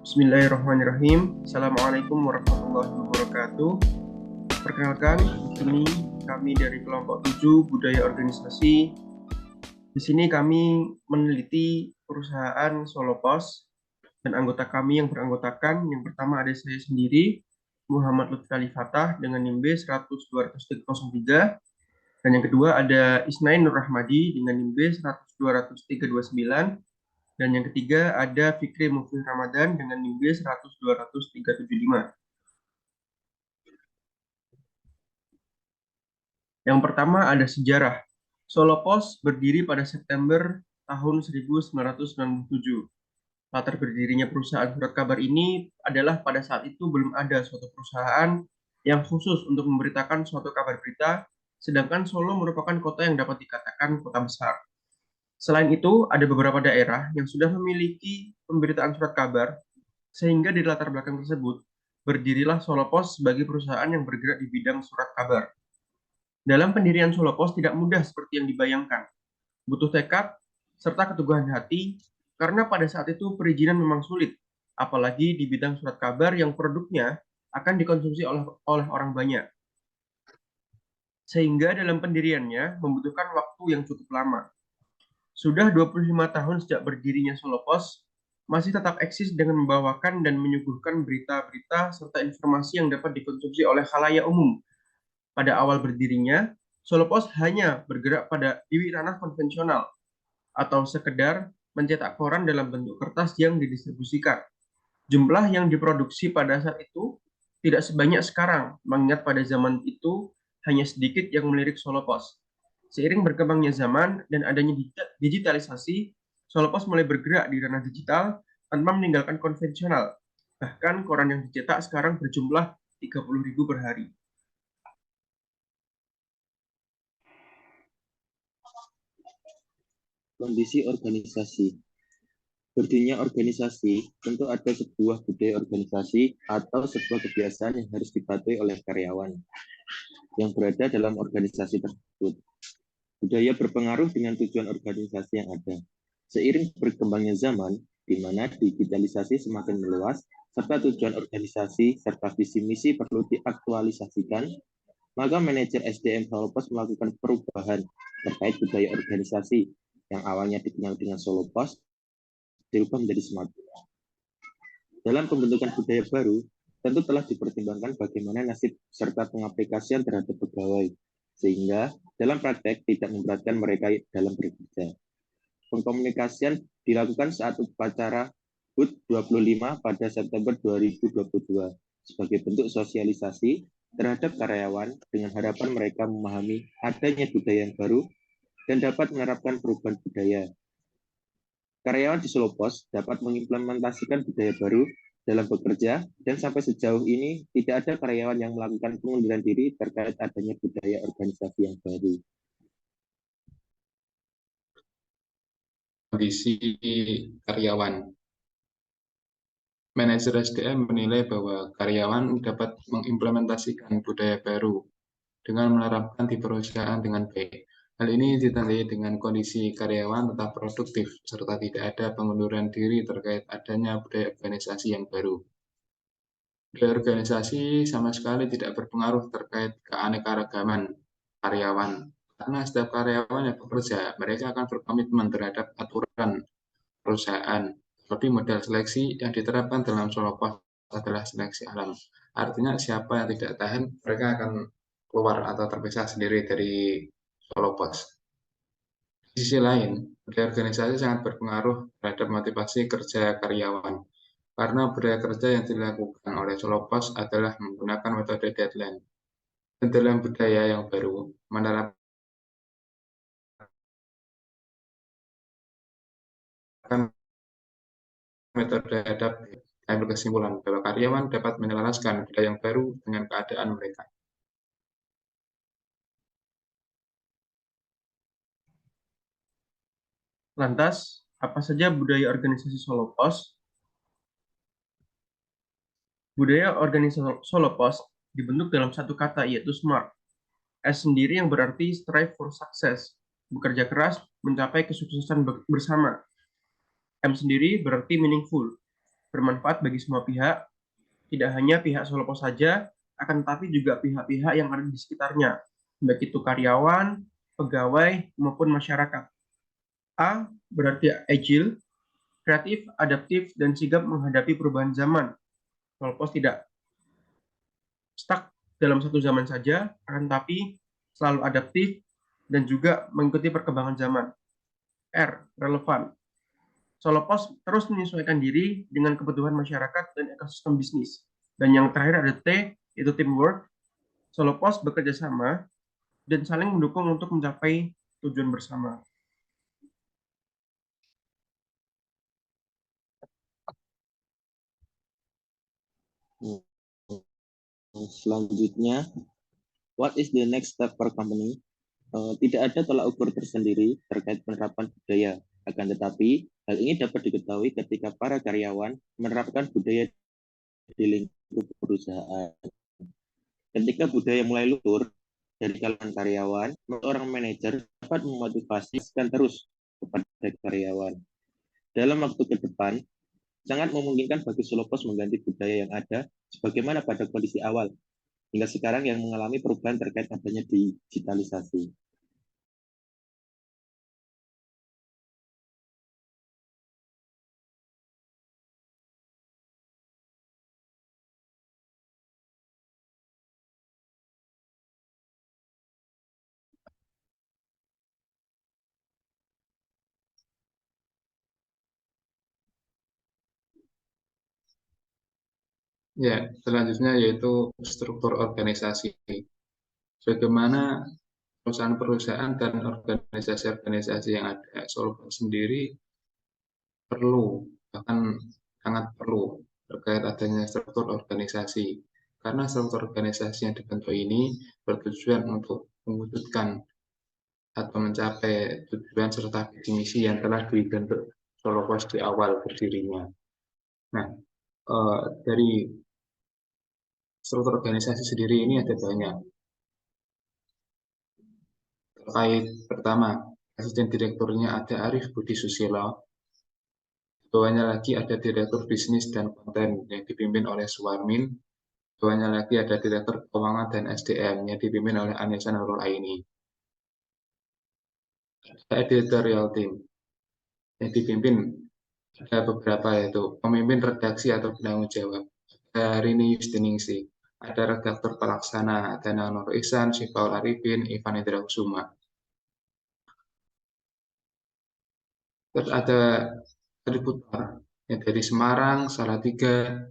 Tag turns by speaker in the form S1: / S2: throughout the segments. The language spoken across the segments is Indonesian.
S1: Bismillahirrahmanirrahim. Assalamualaikum warahmatullahi wabarakatuh. Perkenalkan, di sini kami dari kelompok 7 Budaya Organisasi. Di sini kami meneliti perusahaan Solo Pos dan anggota kami yang beranggotakan. Yang pertama ada saya sendiri, Muhammad Lutfi Ali Fatah dengan NIM B 100-203. Dan yang kedua ada Isnain Nur Rahmadi dengan NIM B 100-20329. Dan yang ketiga ada Fikri Mufli Ramadan dengan NIM B 100-20375. Yang pertama ada sejarah. Solo Pos berdiri pada September tahun 1997. Latar berdirinya perusahaan surat kabar ini adalah pada saat itu belum ada suatu perusahaan yang khusus untuk memberitakan suatu kabar berita, sedangkan Solo merupakan kota yang dapat dikatakan kota besar. Selain itu, ada beberapa daerah yang sudah memiliki pemberitaan surat kabar, sehingga di latar belakang tersebut, berdirilah Solo Pos sebagai perusahaan yang bergerak di bidang surat kabar. Dalam pendirian Solo Pos tidak mudah seperti yang dibayangkan. Butuh tekad serta keteguhan hati, karena pada saat itu perizinan memang sulit, apalagi di bidang surat kabar yang produknya akan dikonsumsi oleh orang banyak. Sehingga dalam pendiriannya membutuhkan waktu yang cukup lama. Sudah 25 tahun sejak berdirinya Solo Pos, masih tetap eksis dengan membawakan dan menyuguhkan berita-berita serta informasi yang dapat dikonsumsi oleh khalayak umum. Pada awal berdirinya, Solo Pos hanya bergerak di ranah konvensional atau sekedar mencetak koran dalam bentuk kertas yang didistribusikan. Jumlah yang diproduksi pada saat itu tidak sebanyak sekarang, mengingat pada zaman itu hanya sedikit yang melirik Solo Pos. Seiring berkembangnya zaman dan adanya digitalisasi, Solo Pos mulai bergerak di ranah digital tanpa meninggalkan konvensional. Bahkan koran yang dicetak sekarang berjumlah 30.000 per hari.
S2: Kondisi organisasi. Berdirinya organisasi tentu ada sebuah budaya organisasi atau sebuah kebiasaan yang harus dipatuhi oleh karyawan yang berada dalam organisasi tersebut. Budaya berpengaruh dengan tujuan organisasi yang ada. Seiring berkembangnya zaman, di mana digitalisasi semakin meluas, serta tujuan organisasi serta visi misi perlu diaktualisasikan, maka manajer SDM Solo Pos melakukan perubahan terkait budaya organisasi yang awalnya dikenal dengan Solo Pos dirubah menjadi Smart. Dalam pembentukan budaya baru, tentu telah dipertimbangkan bagaimana nasib serta pengaplikasian terhadap pegawai, sehingga dalam praktek tidak memberatkan mereka dalam bekerja. Pengkomunikasian dilakukan saat upacara HUT 25 pada September 2022 sebagai bentuk sosialisasi terhadap karyawan dengan harapan mereka memahami adanya budaya yang baru dan dapat menerapkan perubahan budaya. Karyawan di Solo Pos dapat mengimplementasikan budaya baru dalam bekerja dan sampai sejauh ini tidak ada karyawan yang melakukan pengunduran diri terkait adanya budaya organisasi yang baru.
S3: Kondisi karyawan. Manajer SDM menilai bahwa karyawan dapat mengimplementasikan budaya baru dengan menerapkan di perusahaan dengan baik. Hal ini ditandai dengan kondisi karyawan tetap produktif, serta tidak ada pengunduran diri terkait adanya budaya organisasi yang baru. Budaya organisasi sama sekali tidak berpengaruh terkait keanekaragaman karyawan, karena setiap karyawan yang bekerja, mereka akan berkomitmen terhadap aturan perusahaan. Seperti model seleksi yang diterapkan dalam Solo Pos adalah seleksi alam. Artinya siapa yang tidak tahan, mereka akan keluar atau terpisah sendiri dari Solo Pos. Di sisi lain, budaya organisasi sangat berpengaruh terhadap motivasi kerja karyawan. Karena budaya kerja yang dilakukan oleh Solo Pos adalah menggunakan metode deadline. Dan dalam budaya yang baru, menerapkan metode adaptif, ambil kesimpulan bahwa karyawan dapat menyelaraskan budaya yang baru dengan keadaan mereka.
S1: Lantas, apa saja budaya organisasi Solo Pos? Budaya organisasi Solo Pos dibentuk dalam satu kata, yaitu SMART. S sendiri yang berarti strive for success, bekerja keras mencapai kesuksesan bersama. M sendiri berarti meaningful, bermanfaat bagi semua pihak, tidak hanya pihak Solo Pos saja, akan tetapi juga pihak-pihak yang ada di sekitarnya, baik itu karyawan, pegawai, maupun masyarakat. A berarti agile, kreatif, adaptif, dan sigap menghadapi perubahan zaman. Solo Pos tidak stuck dalam satu zaman saja, akan tetapi selalu adaptif dan juga mengikuti perkembangan zaman. R. Relevan. Solo Pos terus menyesuaikan diri dengan kebutuhan masyarakat dan ekosistem bisnis. Dan yang terakhir ada T, yaitu teamwork. Solo Pos bekerja sama dan saling mendukung untuk mencapai tujuan bersama.
S2: Selanjutnya, what is the next step for company? Tidak ada tolak ukur tersendiri terkait penerapan budaya, akan tetapi hal ini dapat diketahui ketika para karyawan menerapkan budaya di lingkup perusahaan. Ketika budaya mulai luntur dari kalangan karyawan, seorang manajer dapat memotivasi terus kepada karyawan. Dalam waktu ke depan, sangat memungkinkan bagi Solo Pos mengganti budaya yang ada sebagaimana pada kondisi awal hingga sekarang yang mengalami perubahan terkait adanya digitalisasi.
S3: Ya, selanjutnya yaitu struktur organisasi. Bagaimana perusahaan-perusahaan dan organisasi-organisasi yang ada Solo Pos sendiri perlu, bahkan sangat perlu terkait adanya struktur organisasi. Karena struktur organisasi yang dibentuk ini bertujuan untuk mewujudkan atau mencapai tujuan serta visi misi yang telah dibentuk Solo Pos di awal berdirinya. Nah, dari struktur organisasi sendiri ini ada banyak. Terkait pertama, asisten direkturnya ada Arif Budi Susilo. Bawahnya lagi ada direktur bisnis dan konten yang dipimpin oleh Suwarmin. Bawahnya lagi ada direktur keuangan dan SDM yang dipimpin oleh Anissa Nurul Aini. Ada editorial team yang dipimpin ada beberapa, yaitu pemimpin redaksi atau penanggung jawab. Ada Rini Yustiningsi, ada redaktur pelaksana, ada Nur Ihsan, Syifaul Arifin, Ivan Indra Kusuma. Terus ada kontributor yang dari Semarang, Salatiga,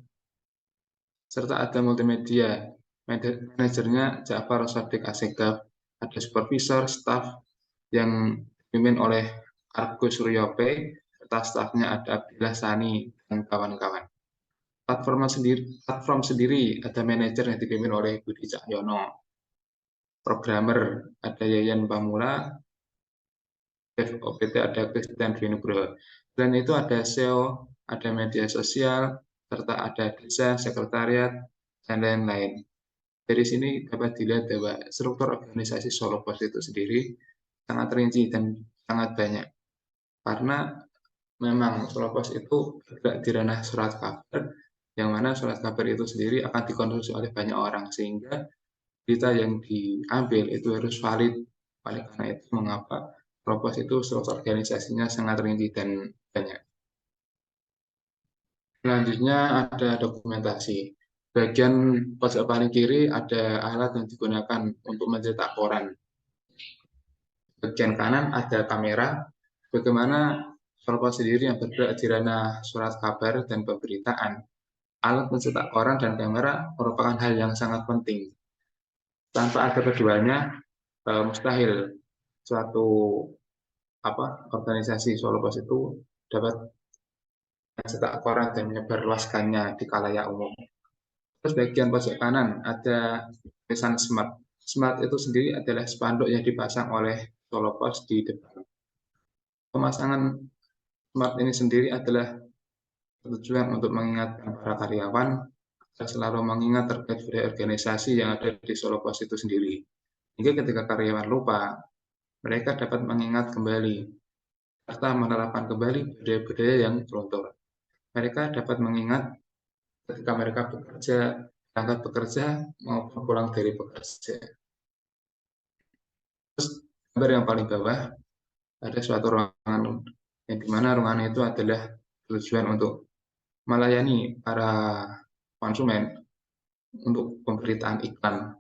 S3: serta ada multimedia. Manajernya Ja'far Shadiq Assegaf, ada supervisor, staff yang dipimpin oleh Argus Suryope, serta stafnya ada Abdillah Sani dan kawan-kawan. Platform sendiri ada manajer yang dipimpin oleh Budi Cahyono, programmer ada Yayan Pamula, Dev OPT ada Christian Dwi. Dan itu ada SEO, ada media sosial, serta ada desa, sekretariat, dan lain-lain. Dari sini dapat dilihat bahwa struktur organisasi Solo Pos itu sendiri sangat rinci dan sangat banyak. Karena memang Solo Pos itu bergerak di ranah surat kabar, yang mana surat kabar itu sendiri akan dikonsumsi oleh banyak orang, sehingga berita yang diambil itu harus valid. Oleh karena itu, mengapa Solo Pos itu struktur organisasinya sangat rinci dan banyak. Selanjutnya ada dokumentasi. Bagian pojok paling kiri ada alat yang digunakan untuk mencetak koran. Bagian kanan ada kamera. Bagaimana Solo Pos sendiri yang bergerak di ranah surat kabar dan pemberitaan. Alat mencetak koran dan kamera merupakan hal yang sangat penting. Tanpa ada keduanya, mustahil suatu organisasi Solo Pos itu dapat mencetak koran dan menyebarluaskannya di khalayak umum. Terus bagian pojok kanan ada tulisan Smart. Smart itu sendiri adalah spanduk yang dipasang oleh Solo Pos di depan. Pemasangan Smart ini sendiri adalah bertujuan untuk mengingatkan para karyawan agar selalu mengingat terkait budaya organisasi yang ada di Solo Pos itu sendiri. Hingga ketika karyawan lupa, mereka dapat mengingat kembali serta menerapkan kembali budaya-budaya yang luntur. mereka dapat mengingat ketika mereka bekerja, berangkat bekerja, maupun pulang dari bekerja. Terus gambar yang paling bawah, ada suatu ruangan yang dimana ruangan itu adalah tujuan untuk melayani para konsumen untuk pemberitaan iklan.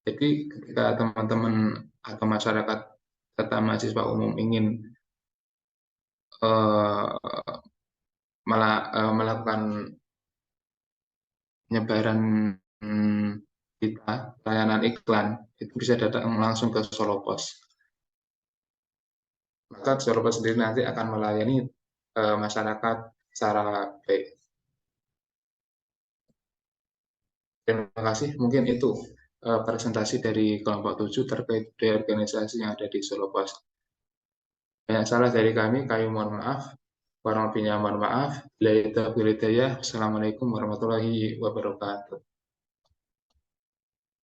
S3: Jadi ketika teman-teman atau masyarakat serta mahasiswa umum ingin melakukan penyebaran berita, layanan iklan, itu bisa datang langsung ke Solo Pos. Maka Solo Pos sendiri nanti akan melayani masyarakat secara baik. Terima kasih. Mungkin itu presentasi dari kelompok 7 terkait budaya organisasi yang ada di Solo Pos. Banyak salah dari kami mohon maaf. Kurang lebihnya mohon maaf. Assalamualaikum warahmatullahi wabarakatuh.